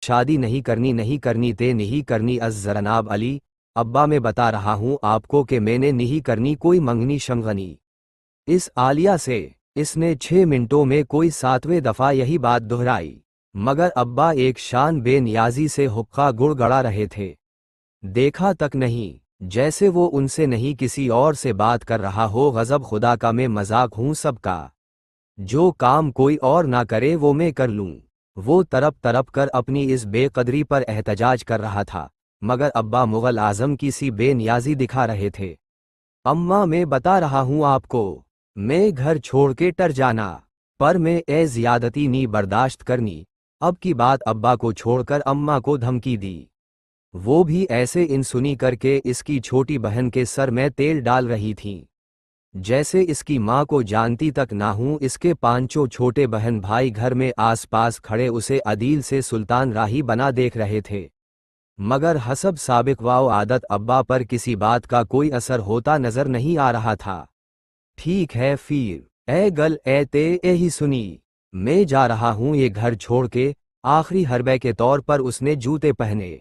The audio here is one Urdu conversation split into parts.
شادی نہیں کرنی تے نہیں کرنی از جناب علی، ابا میں بتا رہا ہوں آپ کو کہ میں نے نہیں کرنی کوئی منگنی شمغنی اس عالیہ سے۔ اس نے 6 منٹوں میں کوئی 7ویں دفعہ یہی بات دہرائی، مگر ابا ایک شان بے نیازی سے حقہ گڑ گڑا رہے تھے۔ دیکھا تک نہیں، جیسے وہ ان سے نہیں کسی اور سے بات کر رہا ہو۔ غضب خدا کا، میں مذاق ہوں سب کا، جو کام کوئی اور نہ کرے وہ میں کر لوں۔ وہ تڑپ تڑپ کر اپنی اس بے قدری پر احتجاج کر رہا تھا، مگر ابا مغل اعظم کی سی بے نیازی دکھا رہے تھے۔ اماں میں بتا رہا ہوں آپ کو، میں گھر چھوڑ کے ٹر جانا، پر میں اے زیادتی نہیں برداشت کرنی۔ اب کی بات ابا کو چھوڑ کر اماں کو دھمکی دی، وہ بھی ایسے انسنی کر کے اس کی چھوٹی بہن کے سر میں تیل ڈال رہی تھیں، جیسے اس کی ماں کو جانتی تک نہ ہوں۔ اس کے 5 چھوٹے بہن بھائی گھر میں آس پاس کھڑے اسے عدیل سے سلطان راہی بنا دیکھ رہے تھے، مگر حسب سابق و عادت ابا پر کسی بات کا کوئی اثر ہوتا نظر نہیں آ رہا تھا۔ ٹھیک ہے پھر، اے گل اے تے اے ہی سنی، میں جا رہا ہوں یہ گھر چھوڑ کے۔ آخری حربے کے طور پر اس نے جوتے پہنے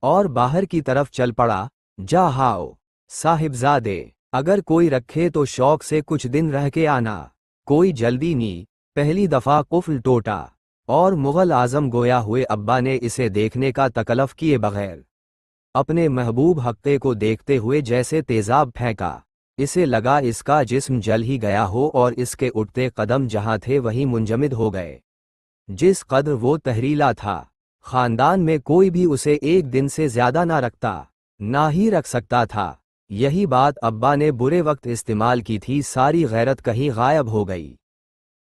اور باہر کی طرف چل پڑا۔ جا ہاؤ صاحبزادے، اگر کوئی رکھے تو شوق سے کچھ دن رہ کے آنا، کوئی جلدی نہیں۔ پہلی دفعہ قفل ٹوٹا اور مغل اعظم گویا ہوئے ابا نے اسے دیکھنے کا تکلف کیے بغیر اپنے محبوب حقے کو دیکھتے ہوئے جیسے تیزاب پھینکا۔ اسے لگا اس کا جسم جل ہی گیا ہو اور اس کے اٹھتے قدم جہاں تھے وہیں منجمد ہو گئے۔ جس قدر وہ تحریلا تھا، خاندان میں کوئی بھی اسے ایک دن سے زیادہ نہ رکھتا، نہ ہی رکھ سکتا تھا۔ یہی بات ابا نے برے وقت استعمال کی تھی۔ ساری غیرت کہیں غائب ہو گئی۔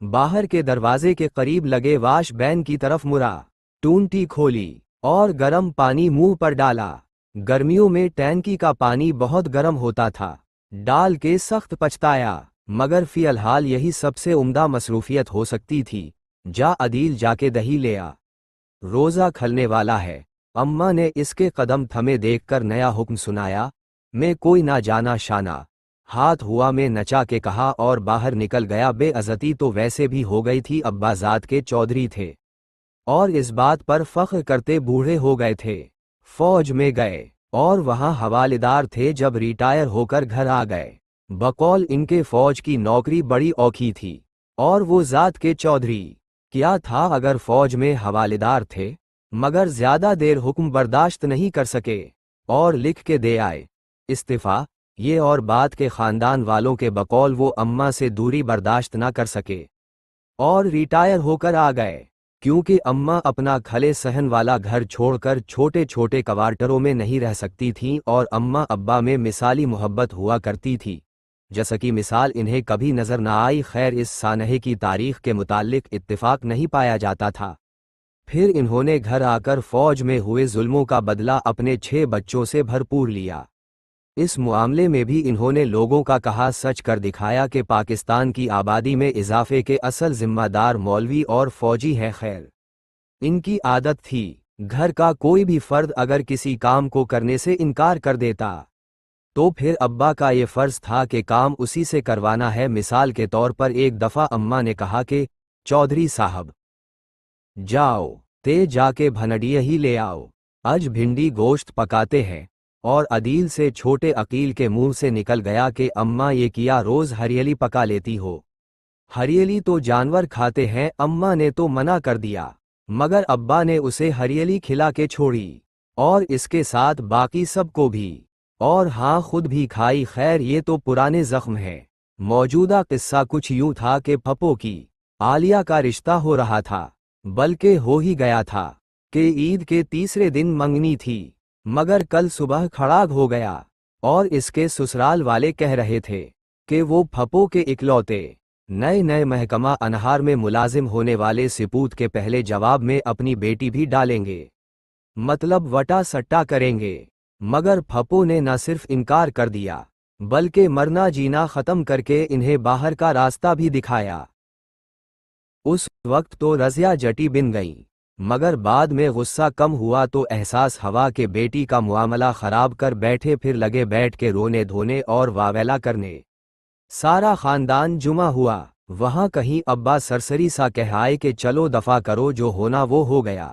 باہر کے دروازے کے قریب لگے واش بین کی طرف مرا، ٹونٹی کھولی اور گرم پانی منہ پر ڈالا۔ گرمیوں میں ٹینکی کا پانی بہت گرم ہوتا تھا، ڈال کے سخت پچھتایا، مگر فی الحال یہی سب سے عمدہ مصروفیت ہو سکتی تھی۔ جا عدیل جا کے دہی لیا، روزہ کھلنے والا ہے۔ اماں نے اس کے قدم تھمے دیکھ کر نیا حکم سنایا، میں کوئی نہ جانا شانا۔ ہاتھ ہوا میں نچا کے کہا اور باہر نکل گیا۔ بے عزتی تو ویسے بھی ہو گئی تھی، ابا ذات کے چودھری تھے اور اس بات پر فخر کرتے بوڑھے ہو گئے تھے۔ فوج میں گئے اور وہاں حوالدار تھے، جب ریٹائر ہو کر گھر آ گئے۔ بقول ان کے فوج کی نوکری بڑی اوکھی تھی اور وہ ذات کے چودھری کیا تھا اگر فوج میں حوالدار تھے، مگر زیادہ دیر حکم برداشت نہیں کر سکے اور لکھ کے دے آئے استعفیٰ۔ یہ اور بات کے خاندان والوں کے بقول وہ اماں سے دوری برداشت نہ کر سکے اور ریٹائر ہو کر آ گئے، کیونکہ اماں اپنا کھلے صحن والا گھر چھوڑ کر چھوٹے چھوٹے کوارٹروں میں نہیں رہ سکتی تھیں، اور اماں ابا میں مثالی محبت ہوا کرتی تھی، جیسا کی مثال انہیں کبھی نظر نہ آئی۔ خیر، اس سانحے کی تاریخ کے متعلق اتفاق نہیں پایا جاتا تھا۔ پھر انہوں نے گھر آ کر فوج میں ہوئے ظلموں کا بدلہ اپنے 6 بچوں سے بھرپور لیا۔ اس معاملے میں بھی انہوں نے لوگوں کا کہا سچ کر دکھایا کہ پاکستان کی آبادی میں اضافے کے اصل ذمہ دار مولوی اور فوجی ہے۔ خیر، ان کی عادت تھی، گھر کا کوئی بھی فرد اگر کسی کام کو کرنے سے انکار کر دیتا تو پھر ابا کا یہ فرض تھا کہ کام اسی سے کروانا ہے۔ مثال کے طور پر ایک دفعہ اماں نے کہا کہ چودھری صاحب جاؤ تے جا کے بھنڈی ہی لے آؤ، آج بھنڈی گوشت پکاتے ہیں، اور عدیل سے چھوٹے عقیل کے منہ سے نکل گیا کہ اماں یہ کیا روز ہریلی پکا لیتی ہو؟ ہریلی تو جانور کھاتے ہیں۔ اماں نے تو منع کر دیا، مگر ابا نے اسے ہریلی کھلا کے چھوڑی اور اس کے ساتھ باقی سب کو بھی، اور ہاں خود بھی کھائی۔ خیر، یہ تو پرانے زخم ہے۔ موجودہ قصہ کچھ یوں تھا کہ پھپھو کی عالیہ کا رشتہ ہو رہا تھا، بلکہ ہو ہی گیا تھا کہ عید کے تیسرے دن منگنی تھی، مگر کل صبح کھڑاگ ہو گیا، اور اس کے سسرال والے کہہ رہے تھے کہ وہ پھپھو کے اکلوتے نئے محکمہ انہار میں ملازم ہونے والے سپوت کے پہلے جواب میں اپنی بیٹی بھی ڈالیں گے، مطلب وٹا سٹا کریں گے۔ مگر پھپھو نے نہ صرف انکار کر دیا بلکہ مرنا جینا ختم کر کے انہیں باہر کا راستہ بھی دکھایا۔ اس وقت تو رضیہ جٹی بن گئیں، مگر بعد میں غصہ کم ہوا تو احساس ہوا کہ بیٹی کا معاملہ خراب کر بیٹھے، پھر لگے بیٹھ کے رونے دھونے اور واویلا کرنے۔ سارا خاندان جمع ہوا وہاں، کہیں ابا سرسری سا کہہ آئے کہ چلو دفع کرو، جو ہونا وہ ہو گیا۔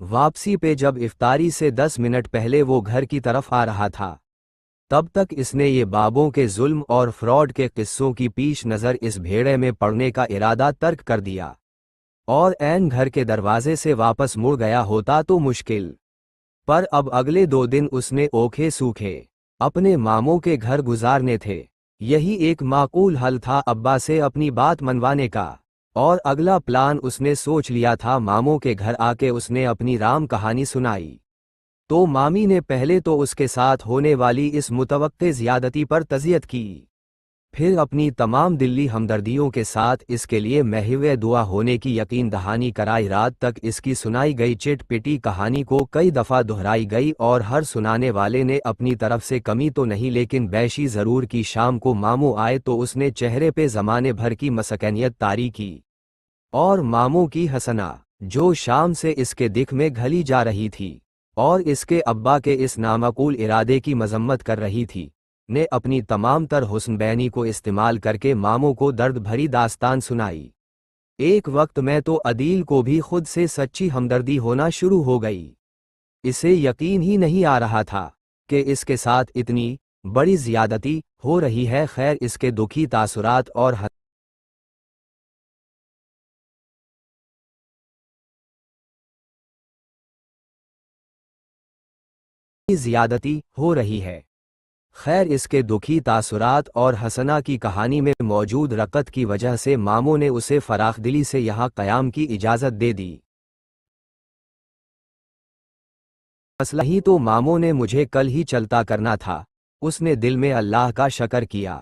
واپسی پہ جب افطاری سے 10 منٹ پہلے وہ گھر کی طرف آ رہا تھا، تب تک اس نے یہ بابوں کے ظلم اور فراڈ کے قصوں کی پیش نظر اس بھیڑے میں پڑنے کا ارادہ ترک کر دیا، اور عین گھر کے دروازے سے واپس مڑ گیا ہوتا تو مشکل، پر اب اگلے 2 دن اس نے اوکھے سوکھے اپنے ماموں کے گھر گزارنے تھے۔ یہی ایک معقول حل تھا ابا سے اپنی بات منوانے کا، اور اگلا پلان اس نے سوچ لیا تھا۔ ماموں کے گھر آ کے اس نے اپنی رام کہانی سنائی تو مامی نے پہلے تو اس کے ساتھ ہونے والی اس متوقع زیادتی پر تعزیت کی، پھر اپنی تمام دلی ہمدردیوں کے ساتھ اس کے لیے محو دعا ہونے کی یقین دہانی کرائی۔ رات تک اس کی سنائی گئی چٹ پٹی کہانی کو کئی دفعہ دہرائی گئی، اور ہر سنانے والے نے اپنی طرف سے کمی تو نہیں لیکن بیشی ضرور کی۔ شام کو ماموں آئے تو اس نے چہرے پہ زمانے بھر کی مسکنیت طاری کی، اور ماموں کی حسنا جو شام سے اس کے دکھ میں گھلی جا رہی تھی اور اس کے ابا کے اس نامعقول ارادے کی مذمت کر رہی تھی، نے اپنی تمام تر حسن بینی کو استعمال کر کے ماموں کو درد بھری داستان سنائی۔ ایک وقت میں تو عدیل کو بھی خود سے سچی ہمدردی ہونا شروع ہو گئی۔ اسے یقین ہی نہیں آ رہا تھا کہ اس کے ساتھ اتنی بڑی زیادتی ہو رہی ہے۔ خیر، اس کے دکھی تاثرات اور زیادتی ہو رہی ہے۔ خیر، اس کے دکھی تاثرات اور حسنا کی کہانی میں موجود رقت کی وجہ سے ماموں نے اسے فراخ دلی سے یہاں قیام کی اجازت دے دی۔ مسئلہ ہی تو ماموں نے مجھے کل ہی چلتا کرنا تھا۔ اس نے دل میں اللہ کا شکر کیا۔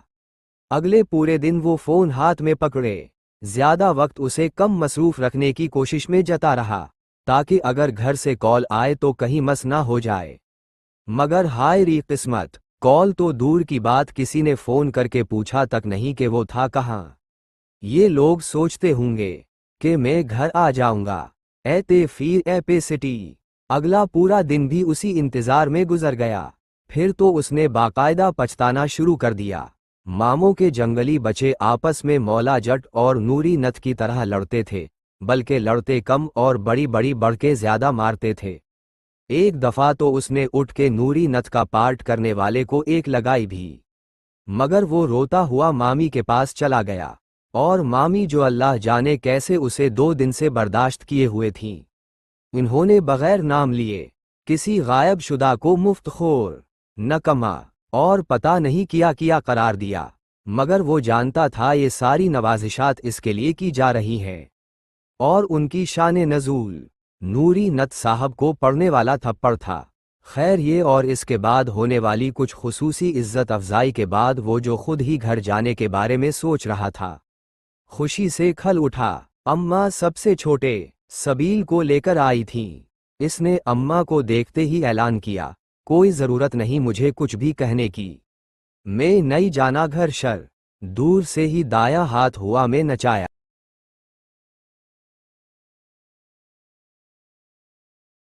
اگلے پورے دن وہ فون ہاتھ میں پکڑے زیادہ وقت اسے کم مصروف رکھنے کی کوشش میں جتا رہا، تاکہ اگر گھر سے کال آئے تو کہیں مس نہ ہو جائے۔ مگر ہائے ری قسمت، کال تو دور کی بات کسی نے فون کر کے پوچھا تک نہیں کہ وہ تھا کہاں۔ یہ لوگ سوچتے ہوں گے کہ میں گھر آ جاؤں گا، اے تے فیر اے پے سٹی۔ اگلا پورا دن بھی اسی انتظار میں گزر گیا۔ پھر تو اس نے باقاعدہ پچھتانا شروع کر دیا۔ ماموں کے جنگلی بچے آپس میں مولا جٹ اور نوری نت کی طرح لڑتے تھے، بلکہ لڑتے کم اور بڑی بڑی بڑھ کے زیادہ مارتے تھے۔ ایک دفعہ تو اس نے اٹھ کے نوری نت کا پارٹ کرنے والے کو ایک لگائی بھی، مگر وہ روتا ہوا مامی کے پاس چلا گیا، اور مامی جو اللہ جانے کیسے اسے 2 دن سے برداشت کیے ہوئے تھیں، انہوں نے بغیر نام لیے کسی غائب شدہ کو مفت خور، نکما اور پتہ نہیں کیا قرار دیا، مگر وہ جانتا تھا یہ ساری نوازشات اس کے لیے کی جا رہی ہیں، اور ان کی شان نزول نوری نت صاحب کو پڑنے والا تھپڑ تھا۔ خیر، یہ اور اس کے بعد ہونے والی کچھ خصوصی عزت افزائی کے بعد وہ جو خود ہی گھر جانے کے بارے میں سوچ رہا تھا، خوشی سے کھل اٹھا۔ اماں سب سے چھوٹے سبیل کو لے کر آئی تھیں۔ اس نے اماں کو دیکھتے ہی اعلان کیا، کوئی ضرورت نہیں مجھے کچھ بھی کہنے کی، میں نہیں جانا گھر۔ شر دور سے ہی دایاں ہاتھ ہوا میں نچایا۔